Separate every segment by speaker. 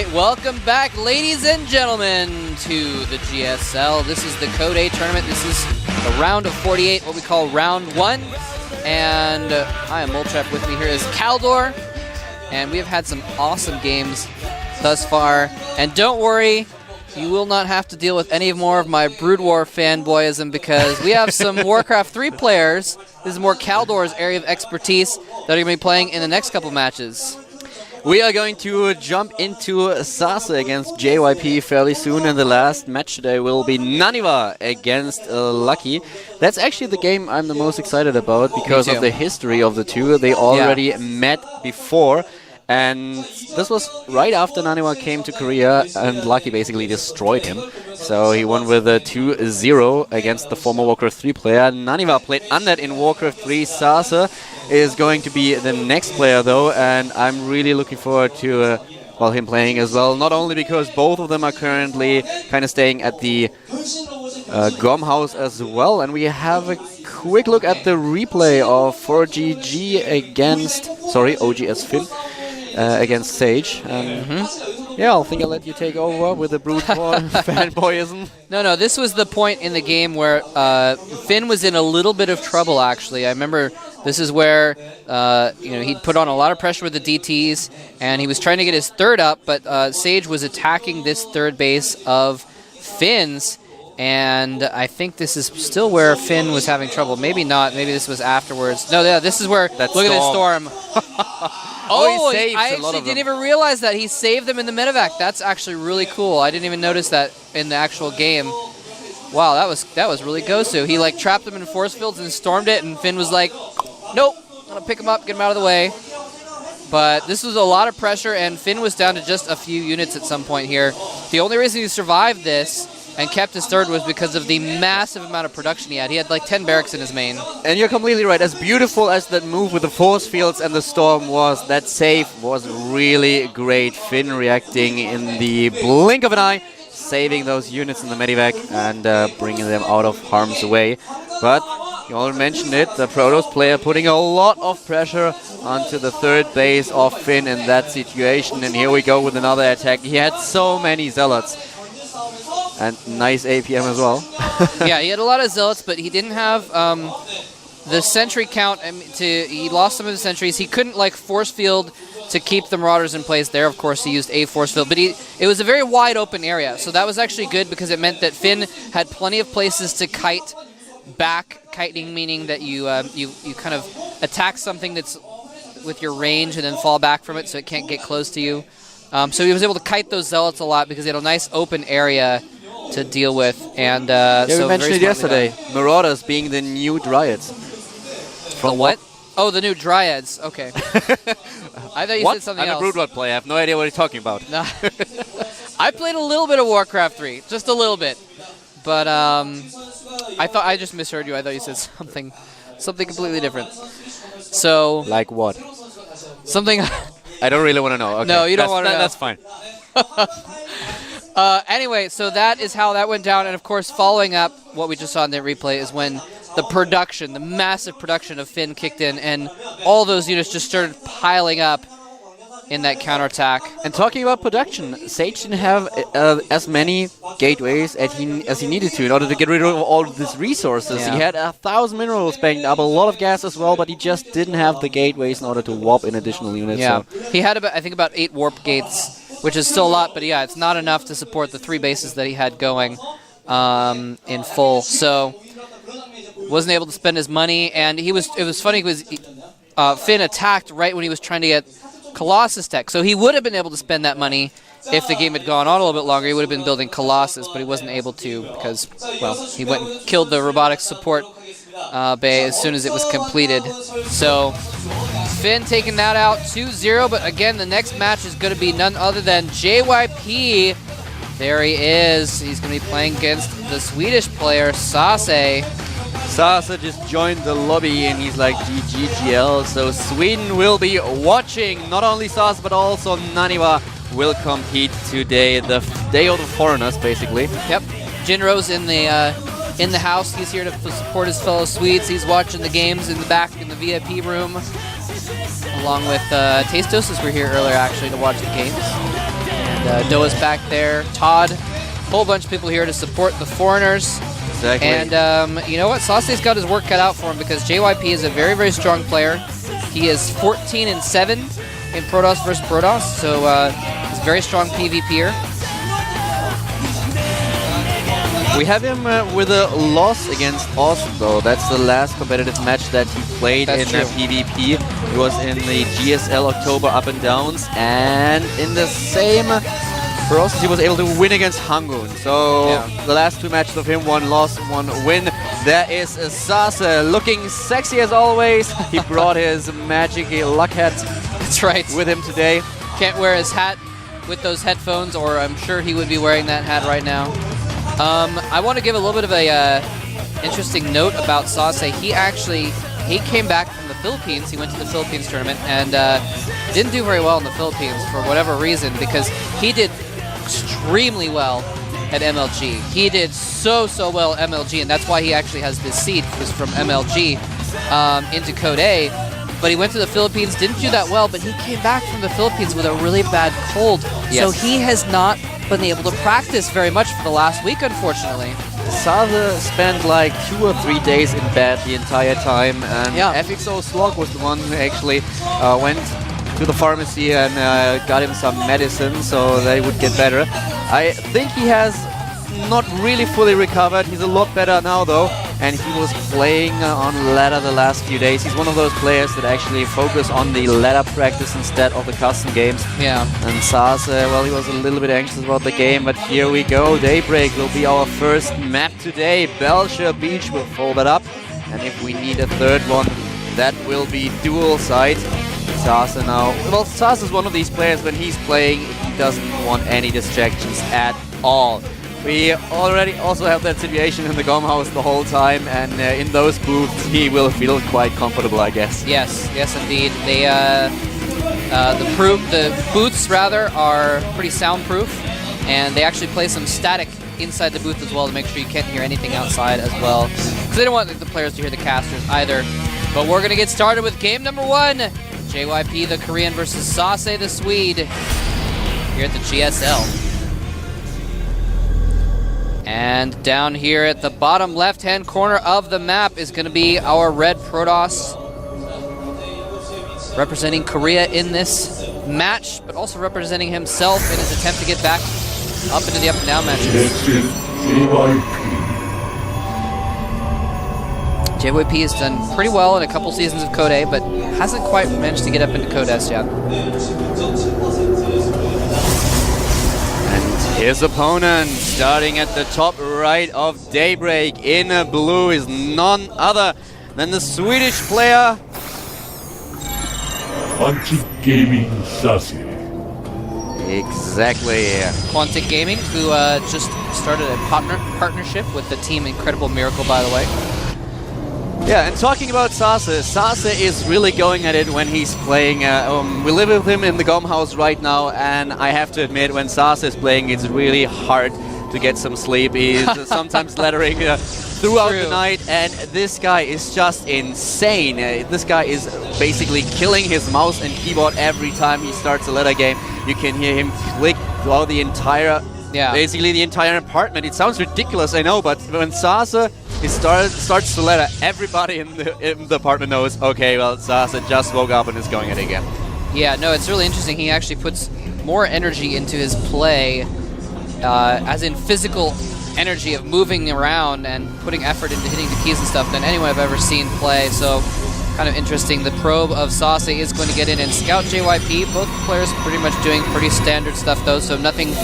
Speaker 1: right, welcome back, ladies and gentlemen, to the GSL. This is the Code A tournament. This is the round of 48, what we call round 1. And I am Moltrep. With me here is Caldor. And we have had some awesome games thus far. And don't worry, you will not have to deal with any more of my Brood War fanboyism because we have some Warcraft 3 players. This is more Caldor's area of expertise that are going to be playing in the next couple matches.
Speaker 2: We are going to jump into SaSe against JYP fairly soon, and the last match today will be Naniva against Lucky. That's actually the game I'm the most excited about because of the history of the two. They already met before, and this was right after Naniva came to Korea, and Lucky basically destroyed him. So he won with a 2-0 against the former Warcraft 3 player. Naniva played Undead in Warcraft 3. SaSe is going to be the next player though, and I'm really looking forward to him playing as well. Not only because both of them are currently kind of staying at the GOM house as well, and we have a quick look at the replay of 4GG against, OGS Finn against Sage. Yeah, I think I'll let you take over with the Brood War fanboyism.
Speaker 1: No, this was the point in the game where Finn was in a little bit of trouble, actually. I remember this is where he'd put on a lot of pressure with the DTs, and he was trying to get his third up, but Sage was attacking this third base of Finn's, and I think this is still where Finn was having trouble. Maybe not. Maybe this was afterwards. No, yeah, this is where... Look at this Storm. Oh, I actually didn't even realize that. He saved them in the medevac. That's actually really cool. I didn't even notice that in the actual game. Wow, that was really Gosu. He like trapped them in force fields and stormed it, and Finn was like, nope, I'm going to pick him up, get him out of the way. But this was a lot of pressure, and Finn was down to just a few units at some point here. The only reason he survived this and kept his third was because of the massive amount of production he had. He had like 10 barracks in his main.
Speaker 2: And you're completely right. As beautiful as that move with the force fields and the storm was, that save was really great. Finn reacting in the blink of an eye, saving those units in the medevac and bringing them out of harm's way. But you all mentioned it, the Protoss player putting a lot of pressure onto the third base of Finn in that situation. And here we go with another attack. He had so many Zealots. And nice APM as well.
Speaker 1: Yeah, he had a lot of Zealots, but he didn't have the sentry count. He lost some of the sentries. He couldn't like force field to keep the Marauders in place there. Of course, he used a force field, but it was a very wide open area. So that was actually good because it meant that Finn had plenty of places to kite back. Kiting meaning that you kind of attack something that's with your range and then fall back from it so it can't get close to you. So he was able to kite those Zealots a lot because he had a nice open area to deal with. And
Speaker 2: we mentioned it yesterday. Marauders being the new Dryads.
Speaker 1: From what? Oh, the new Dryads. Okay. I thought you said something else.
Speaker 2: I'm a Brood War player. I have no idea what you're talking about.
Speaker 1: No. I played a little bit of Warcraft 3, just a little bit. But I just misheard you. I thought you said something completely different. So.
Speaker 2: Like what?
Speaker 1: Something.
Speaker 2: I don't really want to know. Okay.
Speaker 1: No, you don't want to know.
Speaker 2: That's fine.
Speaker 1: Anyway, so that is how that went down. And, of course, following up what we just saw in the replay is when the production, the massive production of Finn kicked in, and all those units just started piling up in that counterattack.
Speaker 2: And talking about production, Sage didn't have as many gateways as he needed to in order to get rid of all of these resources.
Speaker 1: Yeah.
Speaker 2: He had 1,000 minerals banked up, a lot of gas as well, but he just didn't have the gateways in order to warp in additional units.
Speaker 1: Yeah,
Speaker 2: so.
Speaker 1: He had I think about 8 warp gates, which is still a lot, but yeah, it's not enough to support the 3 bases that he had going in full. So wasn't able to spend his money, and it was funny because Finn attacked right when he was trying to get Colossus tech. So he would have been able to spend that money if the game had gone on a little bit longer. He would have been building Colossus, but he wasn't able to because, well, he went and killed the robotics support bay as soon as it was completed. So Finn taking that out 2-0, but again, the next match is going to be none other than JYP. There he is. He's going to be playing against the Swedish player, SaSe.
Speaker 2: SaSe just joined the lobby and he's like GGGL, so Sweden will be watching. Not only SaSe but also Naniva will compete today, the day of the foreigners basically.
Speaker 1: Yep, Jinro's in the house. He's here to support his fellow Swedes. He's watching the games in the back in the VIP room, along with Tastos, as we were here earlier actually to watch the games. And Doa's back there. Todd, whole bunch of people here to support the foreigners.
Speaker 2: Exactly.
Speaker 1: And you know what? SaSe's got his work cut out for him because JYP is a very, very strong player. He is 14-7 in Protoss versus Protoss, so he's a very strong PvPer.
Speaker 2: We have him with a loss against us, though. That's the last competitive match that he played in PvP. He was in the GSL October Up and Downs, and in the same process he was able to win against Hangun. So the last 2 matches of him, 1 loss, 1 win. There is SaSe looking sexy as always. He brought his magic luck hat.
Speaker 1: That's right.
Speaker 2: With him today.
Speaker 1: Can't wear his hat with those headphones, or I'm sure he would be wearing that hat right now. I want to give a little bit of a interesting note about SaSe. He came back from the Philippines. He went to the Philippines tournament and didn't do very well in the Philippines for whatever reason, because he did extremely well at MLG. He did so well at MLG, and that's why he actually has this seed, was from MLG into Code A. But he went to the Philippines, didn't do that well, but he came back from the Philippines with a really bad cold. Yes. So he has not been able to practice very much for the last week, unfortunately.
Speaker 2: SaSe spent like 2 or 3 days in bed the entire time, and FXO Slog was the one who actually went to the pharmacy and got him some medicine so that he would get better. I think he has not really fully recovered. He's a lot better now, though, and he was playing on ladder the last few days. He's one of those players that actually focus on the ladder practice instead of the custom games.
Speaker 1: Yeah.
Speaker 2: And SaSe, well, he was a little bit anxious about the game, but here we go. Daybreak will be our first map today. Belcher Beach will follow that up, and if we need a third one, that will be dual side. SaSe now. Well, SaSe is one of these players, when he's playing, he doesn't want any distractions at all. We already also have that situation in the GOM house the whole time, and in those booths he will feel quite comfortable, I guess.
Speaker 1: Yes, indeed. They, the booths rather are pretty soundproof, and they actually play some static inside the booth as well to make sure you can't hear anything outside as well, because they don't want the players to hear the casters either. But we're gonna get started with game number 1. JYP the Korean versus SaSe the Swede here at the GSL. And down here at the bottom left-hand corner of the map is going to be our red Protoss, representing Korea in this match, but also representing himself in his attempt to get back up into the up and down matches. JYP has done pretty well in a couple seasons of Code A, but hasn't quite managed to get up into Code S yet.
Speaker 2: His opponent, starting at the top right of Daybreak in blue, is none other than the Swedish player
Speaker 3: Quantic Gaming SaSe.
Speaker 2: Exactly.
Speaker 1: Quantic Gaming, who just started a partnership with the team Incredible Miracle, by the way.
Speaker 2: Yeah, and talking about SaSe is really going at it when he's playing. We live with him in the GOM house right now, and I have to admit, when SaSe is playing, it's really hard to get some sleep. He's sometimes lettering throughout the night, and this guy is just insane. This guy is basically killing his mouse and keyboard every time he starts a ladder game. You can hear him click throughout the entire, basically the entire apartment. It sounds ridiculous, I know, but when SaSe starts to ladder, everybody in the apartment knows, okay, well, SaSe just woke up and is going at it again.
Speaker 1: Yeah, no, it's really interesting. He actually puts more energy into his play, as in physical energy of moving around and putting effort into hitting the keys and stuff, than anyone I've ever seen play. So kind of interesting. The probe of SaSe is going to get in and scout JYP. Both players pretty much doing pretty standard stuff, though, so nothing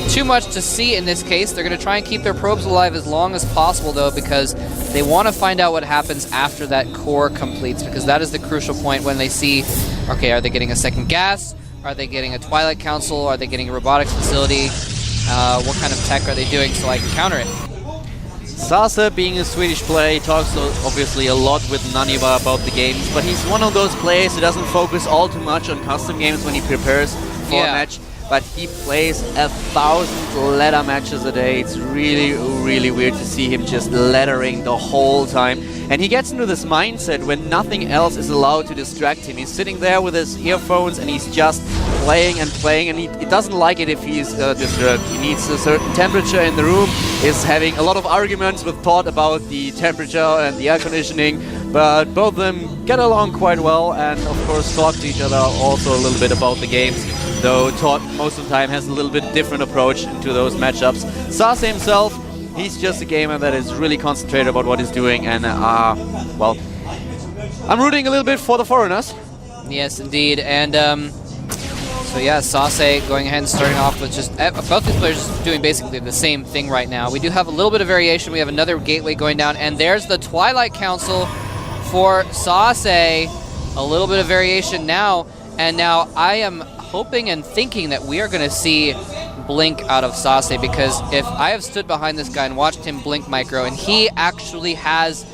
Speaker 1: too much to see in this case. They're going to try and keep their probes alive as long as possible, though, because they want to find out what happens after that core completes, because that is the crucial point when they see, okay, are they getting a second gas? Are they getting a Twilight Council? Are they getting a robotics facility? What kind of tech are they doing so I can counter it?
Speaker 2: SaSe, being a Swedish player, he talks obviously a lot with Naniva about the games, but he's one of those players who doesn't focus all too much on custom games when he prepares for a match. but he plays 1,000 ladder matches a day. It's really, really weird to see him just laddering the whole time. And he gets into this mindset when nothing else is allowed to distract him. He's sitting there with his earphones and he's just playing and playing, and he doesn't like it if he's disturbed. He needs a certain temperature in the room. He's having a lot of arguments with Todd about the temperature and the air conditioning, but both of them get along quite well and of course talk to each other also a little bit about the games, though Todd most of the time has a little bit different approach into those matchups. SaSe himself, he's just a gamer that is really concentrated about what he's doing, and well, I'm rooting a little bit for the foreigners.
Speaker 1: Yes, indeed. And so yeah, SaSe going ahead and starting off with just both these players just doing basically the same thing right now. We do have a little bit of variation. We have another gateway going down, and there's the Twilight Council for SaSe. A little bit of variation now, and now I am hoping and thinking that we are going to see blink out of SaSe, because if I have stood behind this guy and watched him blink micro, and he actually has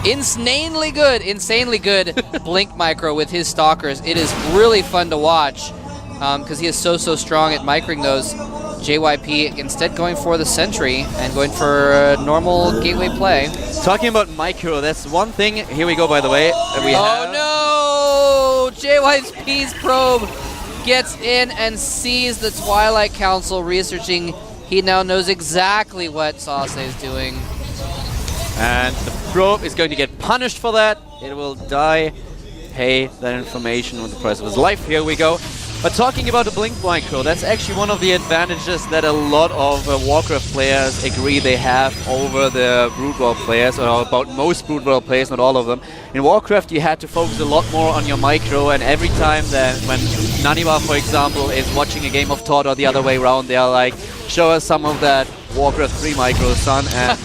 Speaker 1: insanely good blink micro with his stalkers. It is really fun to watch because he is so strong at microing those. JYP instead going for the Sentry and going for a normal gateway play.
Speaker 2: Talking about micro, that's one thing. Here we go, by the way.
Speaker 1: Oh no! JYP's probe gets in and sees the Twilight Council researching. He now knows exactly what SaSe is doing.
Speaker 2: And the probe is going to get punished for that. It will die. Pay that information with the price of his life. Here we go. But talking about the blink micro, that's actually one of the advantages that a lot of Warcraft players agree they have over the Brood War players, or about most Brood War players, not all of them. In Warcraft, you had to focus a lot more on your micro, and every time that when Naniwa, for example, is watching a game of Todd or the other way around, they are like, show us some of that Warcraft 3 micro, son, and,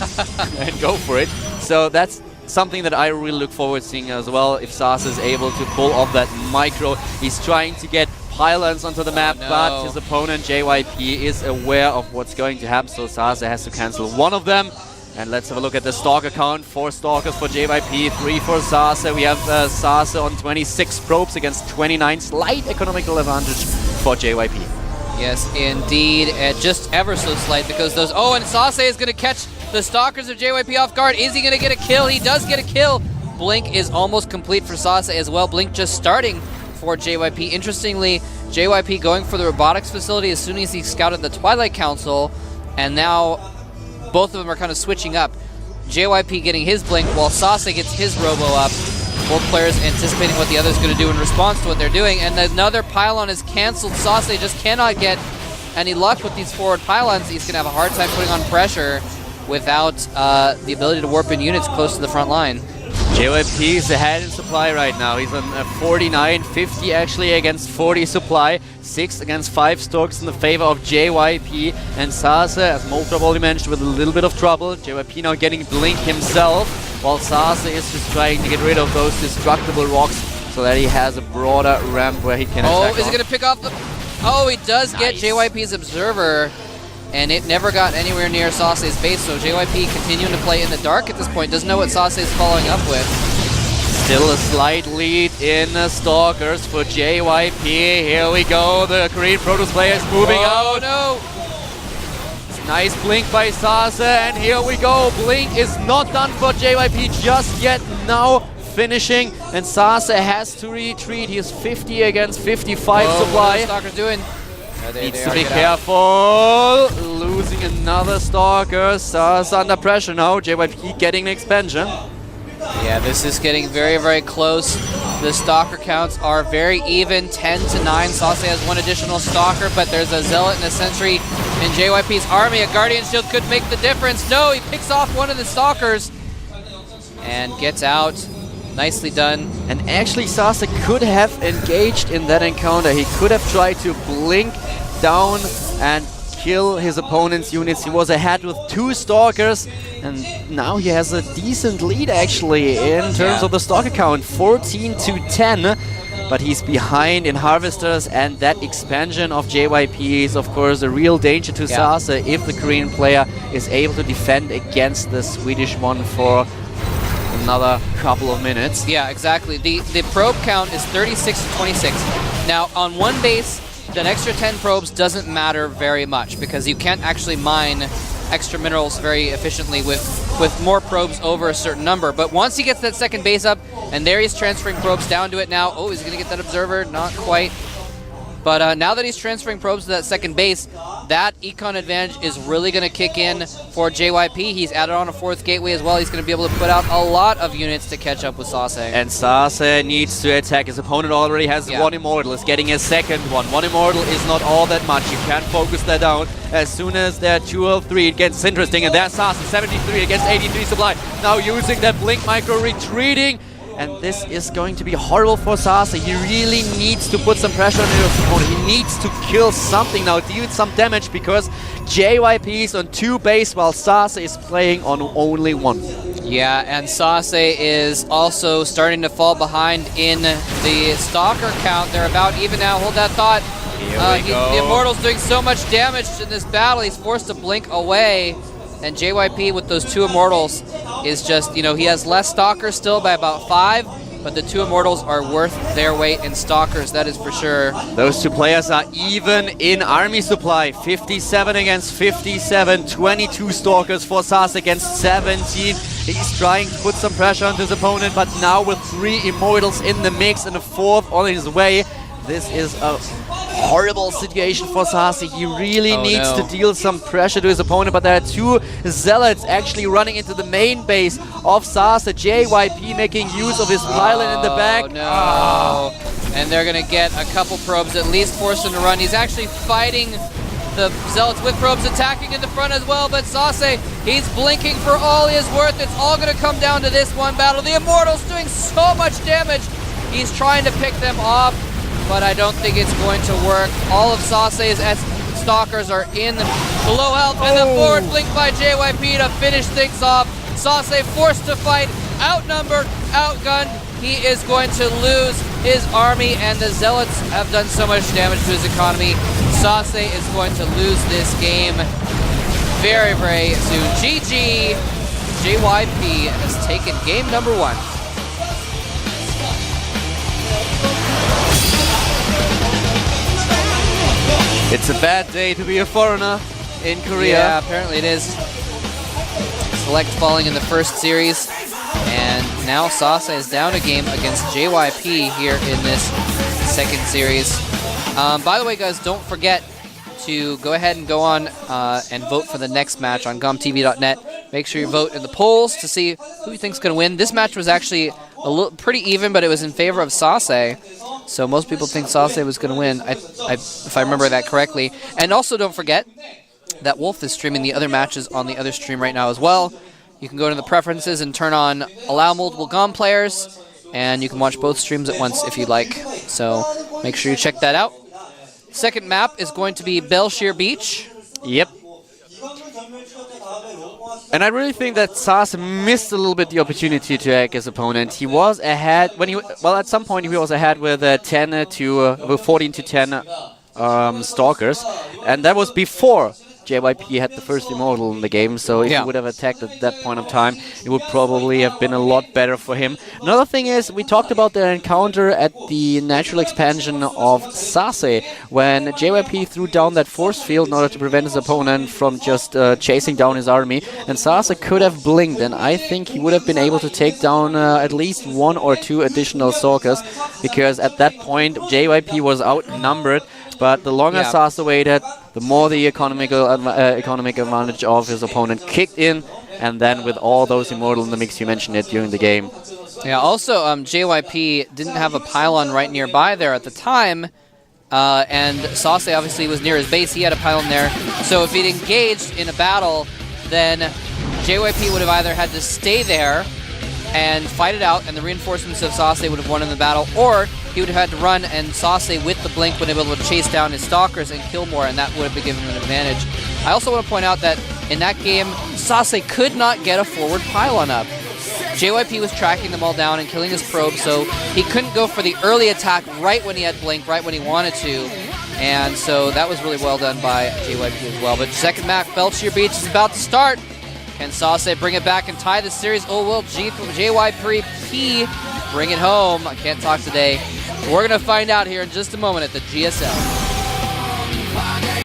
Speaker 2: and go for it. So that's something that I really look forward to seeing as well, if SaSe is able to pull off that micro. He's trying to get pylons onto the map, but his opponent JYP is aware of what's going to happen, so SaSe has to cancel one of them. And let's have a look at the Stalker count. 4 Stalkers for JYP, 3 for SaSe. We have SaSe on 26 probes against 29. Slight economical advantage for JYP.
Speaker 1: Yes, indeed. Just ever so slight, because those... Oh, and SaSe is going to catch the Stalkers of JYP off guard. Is he going to get a kill? He does get a kill. Blink is almost complete for SaSe as well. Blink just starting for JYP. Interestingly, JYP going for the robotics facility as soon as he scouted the Twilight Council, and now both of them are kind of switching up. JYP getting his blink while SaSe gets his robo up. Both players anticipating what the other's going to do in response to what they're doing, and another pylon is canceled. SaSe just cannot get any luck with these forward pylons. He's going to have a hard time putting on pressure without the ability to warp in units close to the front line.
Speaker 2: JYP is ahead in supply right now. He's on 49, 50 actually against 40 supply. 6 against 5 Storks in the favor of JYP. And SaSe, as Moltrop already mentioned, with a little bit of trouble. JYP now getting blink himself, while SaSe is just trying to get rid of those destructible rocks so that he has a broader ramp where he can attack.
Speaker 1: Oh, is he going to pick off the... Oh, he does get JYP's Observer, and it never got anywhere near SaSe's base, so JYP continuing to play in the dark at this point, doesn't know what SaSe is following up with.
Speaker 2: Still a slight lead in Stalkers for JYP. Here we go, the Korean Protoss player is moving out.
Speaker 1: Oh no!
Speaker 2: Nice blink by SaSe, and here we go. Blink is not done for JYP just yet. Now finishing, and SaSe has to retreat. He is 50 against 55 supply.
Speaker 1: What are the Stalkers doing?
Speaker 2: Needs to be careful. Losing another Stalker. SaSe under pressure now. JYP getting an expansion.
Speaker 1: Yeah, this is getting very close. The Stalker counts are very even, 10 to 9. SaSe has 1 additional Stalker, but there's a Zealot and a Sentry in JYP's army. A Guardian Shield could make the difference. No, he picks off one of the Stalkers and gets out. Nicely done.
Speaker 2: And actually SaSe could have engaged in that encounter. He could have tried to blink down and kill his opponent's units. He was ahead with 2 Stalkers, and now he has a decent lead actually in terms of the Stalker count, 14 to 10. But he's behind in Harvesters, and that expansion of JYP is of course a real danger to SaSe if the Korean player is able to defend against the Swedish one for another couple of minutes.
Speaker 1: Yeah, exactly. The probe count is 36 to 26. Now, on one base, that extra 10 probes doesn't matter very much because you can't actually mine extra minerals very efficiently with more probes over a certain number. But once he gets that second base up, and there he's transferring probes down to it now. Oh, he's going to get that observer? Not quite. But now that he's transferring probes to that second base, that econ advantage is really going to kick in for JYP. He's added on a fourth gateway as well. He's going to be able to put out a lot of units to catch up with SaSe.
Speaker 2: And SaSe needs to attack. His opponent already has one Immortal. Is getting a second one. One Immortal is not all that much. You can't focus that down. As soon as they're 2 of 3, it gets interesting. And there's SaSe, 73 against 83 supply. Now using that Blink Micro, retreating. And this is going to be horrible for SaSe. He really needs to put some pressure on his opponent. He needs to kill something now, deal some damage, because JYP is on 2 base while SaSe is playing on only 1.
Speaker 1: Yeah, and SaSe is also starting to fall behind in the Stalker count. They're about even now. Hold that thought.
Speaker 2: Here we go.
Speaker 1: The Immortal's doing so much damage in this battle, he's forced to blink away. And JYP with those 2 Immortals is just, you know, he has less Stalkers still by about 5, but the 2 Immortals are worth their weight in Stalkers, that is for sure.
Speaker 2: Those 2 players are even in army supply. 57 against 57, 22 Stalkers for SaSe against 17. He's trying to put some pressure on his opponent, but now with 3 Immortals in the mix and a 4th on his way, this is a horrible situation for SaSe. He really needs to deal some pressure to his opponent, but there are 2 Zealots actually running into the main base of SaSe. JYP making use of his pylon in the back.
Speaker 1: No. And they're going to get a couple probes, at least force him to run. He's actually fighting the Zealots with probes, attacking in the front as well, but SaSe, he's blinking for all he is worth. It's all going to come down to this one battle. The Immortal's doing so much damage. He's trying to pick them off, but I don't think it's going to work. All of SaSe's Stalkers are in below health, and the forward blink by JYP to finish things off. SaSe forced to fight, outnumbered, outgunned. He is going to lose his army, and the Zealots have done so much damage to his economy. SaSe is going to lose this game very, very soon. GG. JYP has taken game number 1.
Speaker 2: It's a bad day to be a foreigner in Korea.
Speaker 1: Yeah, apparently it is. Select falling in the first series, and now SaSe is down a game against JYP here in this second series. By the way, guys, don't forget to go ahead and go on and vote for the next match on GOMTV.net. Make sure you vote in the polls to see who you think's going to win. This match was actually pretty even, but it was in favor of SaSe. So most people think SaSe was going to win, if I remember that correctly. And also don't forget that Wolf is streaming the other matches on the other stream right now as well. You can go to the preferences and turn on Allow Multiple GOM Players, and you can watch both streams at once if you'd like. So make sure you check that out. Second map is going to be Belshire Beach.
Speaker 2: Yep. And I really think that SaSe missed a little bit the opportunity to attack his opponent. He was ahead when at some point he was ahead with 14 to 10 Stalkers, and that was before JYP had the first Immortal in the game, so if he would have attacked at that point of time, it would probably have been a lot better for him. Another thing is, we talked about the encounter at the natural expansion of SaSe, when JYP threw down that force field in order to prevent his opponent from just chasing down his army, and SaSe could have blinked, and I think he would have been able to take down at least 1 or 2 additional Stalkers, because at that point JYP was outnumbered. But the longer SaSe waited, the more the economic advantage of his opponent kicked in, and then with all those Immortal in the mix, you mentioned it during the game.
Speaker 1: Yeah, also JYP didn't have a pylon right nearby there at the time, and SaSe obviously was near his base. He had a pylon there, so if he'd engaged in a battle, then JYP would have either had to stay there and fight it out, and the reinforcements of SaSe would have won in the battle, or he would have had to run, and SaSe with the blink would have been able to chase down his Stalkers and kill more, and that would have given him an advantage. I also want to point out that in that game, SaSe could not get a forward pylon up. JYP was tracking them all down and killing his probe, so he couldn't go for the early attack right when he had blink, right when he wanted to, and so that was really well done by JYP as well. But second map, Belshire Beach is about to start. Can SaSe bring it back and tie the series? Oh, will JYP bring it home? I can't talk today. We're going to find out here in just a moment at the GSL.